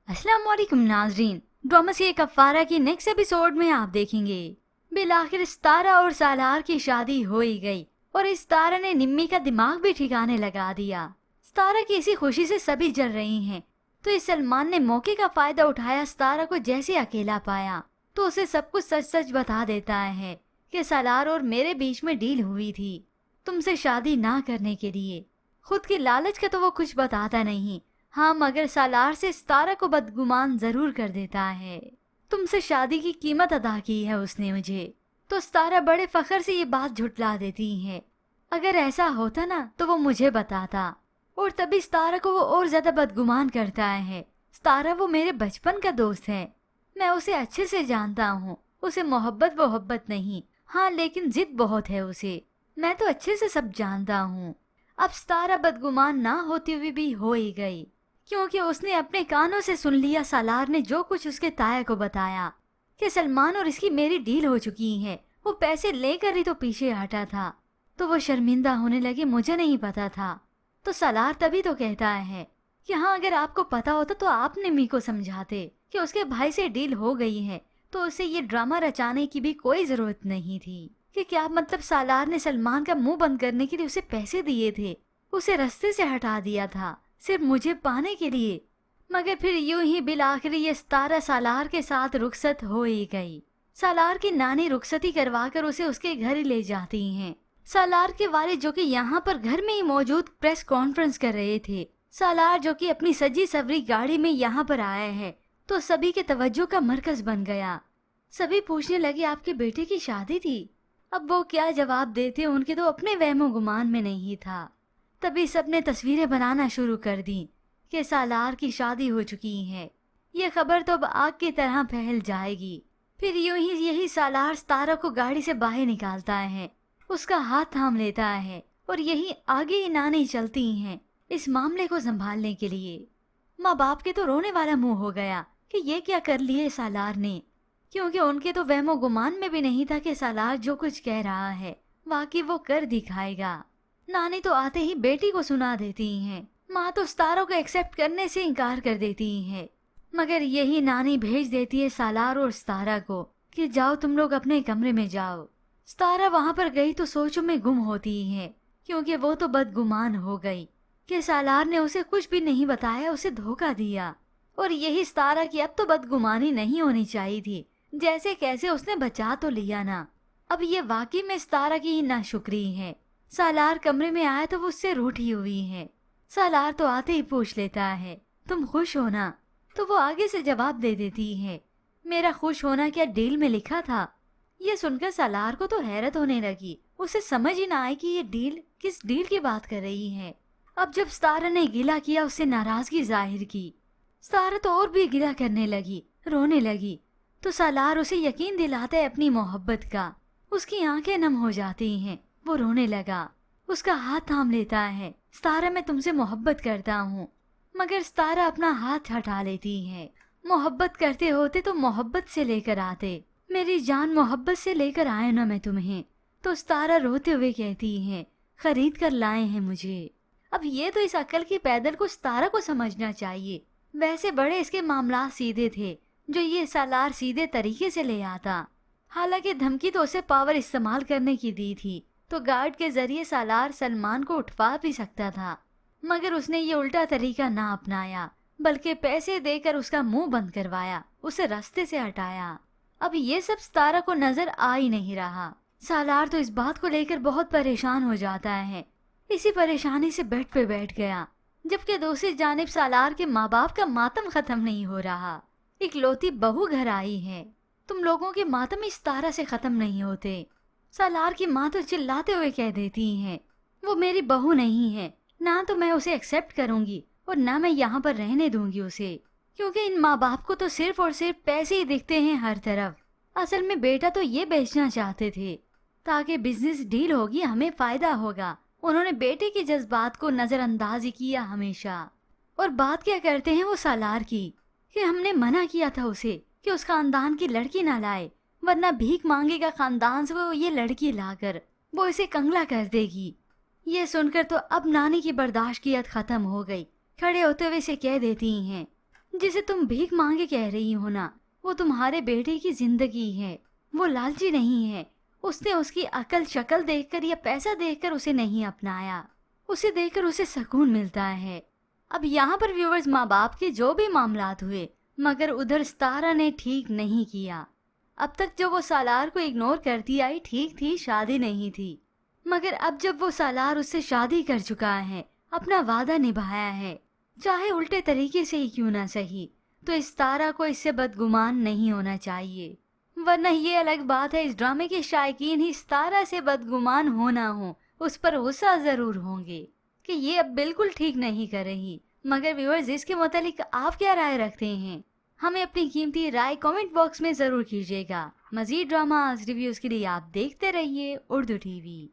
अस्सलाम वालेकुम नाजरीन, ड्रामा से कफ़ारा की नेक्स्ट एपिसोड में आप देखेंगे बिलाखिर सितारा और सालार की शादी हो ही गई और इस सितारा ने निम्मी का दिमाग भी ठिकाने लगा दिया। सितारा की इसी खुशी से सभी जल रही हैं, तो इस सलमान ने मौके का फायदा उठाया। सितारा को जैसे अकेला पाया तो उसे सब कुछ सच सच बता देता है कि सालार और मेरे बीच में डील हुई थी तुमसे शादी ना करने के लिए। खुद की लालच का तो वो कुछ बताता नहीं, हाँ मगर सालार से सितारा को बदगुमान जरूर कर देता है। तुमसे शादी की कीमत अदा की है उसने मुझे, तो सितारा बड़े फखर से ये बात झुटला देती है। अगर ऐसा होता ना तो वो मुझे बताता, और तभी सितारा को वो और ज्यादा बदगुमान करता है। सितारा वो मेरे बचपन का दोस्त है, मैं उसे अच्छे से जानता हूँ। उसे मोहब्बत नहीं, हाँ लेकिन जिद बहुत है उसे, मैं तो अच्छे से सब जानता हूँ। अब सितारा बदगुमान ना होती हुई भी हो ही गई, क्योंकि उसने अपने कानों से सुन लिया सालार ने जो कुछ उसके ताया को बताया कि सलमान और इसकी मेरी डील हो चुकी है। वो पैसे लेकर ही तो पीछे हटा था, तो वो शर्मिंदा होने लगे, मुझे नहीं पता था। तो सालार तभी तो कहता है कि हाँ अगर आपको पता होता तो आप निम्मी को समझाते कि उसके भाई से डील हो गई है, तो उसे ये ड्रामा रचाने की भी कोई जरूरत नहीं थी। कि क्या मतलब सालार ने सलमान का मुंह बंद करने के लिए उसे पैसे दिए थे, उसे रास्ते से हटा दिया था सिर्फ मुझे पाने के लिए। मगर फिर यूं ही बिलाखिर ये सितारा सालार के साथ रुखसत हो ही गई। सालार की नानी रुखसती करवाकर उसे उसके घर ही ले जाती हैं। सालार के वालिद जो कि यहाँ पर घर में ही मौजूद प्रेस कॉन्फ्रेंस कर रहे थे। सालार जो कि अपनी सजी सवरी गाड़ी में यहाँ पर आया है, तो सभी के तवज्जो का मरकज बन गया। सभी पूछने लगे आपके बेटे की शादी थी। अब वो क्या जवाब देते, उनके तो अपने वहमो गुमान में नहीं था। तभी सबने तस्वीरें बनाना शुरू कर दी कि सालार की शादी हो चुकी है। ये खबर तो अब आग की तरह फैल जाएगी। फिर यूं ही यही सालार सितारा को गाड़ी से बाहर निकालता है, उसका हाथ थाम लेता है, और यही आगे ही नानी चलती हैं इस मामले को संभालने के लिए। माँ बाप के तो रोने वाला मुंह हो गया कि ये क्या कर लिए सालार ने, क्योंकि उनके तो वहमो गुमान में भी नहीं था कि सालार जो कुछ कह रहा है वाकई वो कर दिखाएगा। नानी तो आते ही बेटी को सुना देती हैं, माँ तो सितारा को एक्सेप्ट करने से इनकार कर देती है। मगर यही नानी भेज देती है सालार और सितारा को कि जाओ तुम लोग अपने कमरे में जाओ। सितारा वहाँ पर गई तो सोचों में गुम होती है, क्योंकि वो तो बदगुमान हो गई कि सालार ने उसे कुछ भी नहीं बताया, उसे धोखा दिया। और यही सितारा की अब तो बदगुमानी नहीं होनी चाहिए थी, जैसे कैसे उसने बचा तो लिया ना। अब ये वाकई में सितारा की ही नाशुक्री है। सालार कमरे में आया तो वो उससे रूठी हुई है। सालार तो आते ही पूछ लेता है तुम खुश हो ना, तो वो आगे से जवाब दे देती है मेरा खुश होना क्या डील में लिखा था। ये सुनकर सालार को तो हैरत होने लगी, उसे समझ ही ना आई कि ये डील किस डील की बात कर रही है। अब जब सितारा ने गिला किया, उससे नाराजगी जाहिर की, सितारा तो और भी गिला करने लगी, रोने लगी। तो सालार उसे यकीन दिलाता है अपनी मोहब्बत का। उसकी आंखें नम हो जाती हैं, वो रोने लगा, उसका हाथ थाम लेता है। सितारा मैं तुमसे मोहब्बत करता हूँ। मगर सितारा अपना हाथ हटा लेती है। मोहब्बत करते होते तो मोहब्बत से लेकर आते, मेरी जान मोहब्बत से लेकर आए ना मैं तुम्हें। तो सितारा रोते हुए कहती है खरीद कर लाए हैं मुझे। अब ये तो इस अक्ल की पैदल को सितारा को समझना चाहिए। वैसे बड़े इसके मामला सीधे थे जो ये सालार सीधे तरीके से ले आता। हालांकि धमकी तो उसे पावर इस्तेमाल करने की दी थी, तो गार्ड के जरिए सालार सलमान को उठवा भी सकता था। मगर उसने ये उल्टा तरीका ना अपनाया, बल्कि पैसे देकर उसका मुंह बंद करवाया, उसे रास्ते से हटाया। अब ये सब सितारा को नजर आ ही नहीं रहा। सालार तो इस बात को लेकर बहुत परेशान हो जाता है। इसी परेशानी से बेड पे बैठ गया, जबकि दूसरी जानिब सालार के माँ बाप का मातम खत्म नहीं हो रहा। इकलौती बहू घर आई है, तुम लोगों के मातम इस सितारा से खत्म नहीं होते। सालार की माँ तो चिल्लाते हुए कह देती हैं वो मेरी बहू नहीं है, ना तो मैं उसे एक्सेप्ट करूंगी और ना मैं यहाँ पर रहने दूंगी उसे, क्योंकि इन माँ बाप को तो सिर्फ और सिर्फ पैसे ही दिखते हैं हर तरफ। असल में बेटा तो ये बेचना चाहते थे ताकि बिजनेस डील होगी, हमें फायदा होगा। उन्होंने बेटे के जज्बात को नजरअंदाज ही किया हमेशा। और बात क्या करते हैं वो सालार की कि हमने मना किया था उसे कि उस खानदान की लड़की ना लाए, वरना भीख मांगेगा खानदान से वो ये लड़की लाकर, वो इसे कंगला कर देगी। ये सुनकर तो अब नानी की बर्दाश्त की हद खत्म हो गई। खड़े होते हुए से कह देती हैं जिसे तुम भीख मांगे कह रही हो ना, वो तुम्हारे बेटे की जिंदगी है। वो लालची नहीं है। उसने उसकी अकल शक्ल देखकर या पैसा देखकर उसे नहीं अपनाया। उसे देखकर उसे सुकून मिलता है। अब यहाँ पर व्यूअर्स, माँ बाप के जो भी मामलात हुए, मगर उधर सितारा ने ठीक नहीं किया। अब तक जो वो सालार को इग्नोर करती आई ठीक थी, शादी नहीं थी। मगर अब जब वो सालार उससे शादी कर चुका है, अपना वादा निभाया है, चाहे उल्टे तरीके से ही क्यों ना सही, तो इस तारा को इससे बदगुमान नहीं होना चाहिए। वरना ये अलग बात है, इस ड्रामे के शायकीन ही इस तारा से बदगुमान हो ना हो, उस पर गुस्सा जरूर होंगे कि ये अब बिल्कुल ठीक नहीं कर रही। मगर व्यूअर्स, इसके मुतालिक आप क्या राय रखते हैं? हमें अपनी कीमती राय कमेंट बॉक्स में जरूर कीजिएगा। मजीद ड्रामा रिव्यूज के लिए आप देखते रहिए उर्दू टीवी।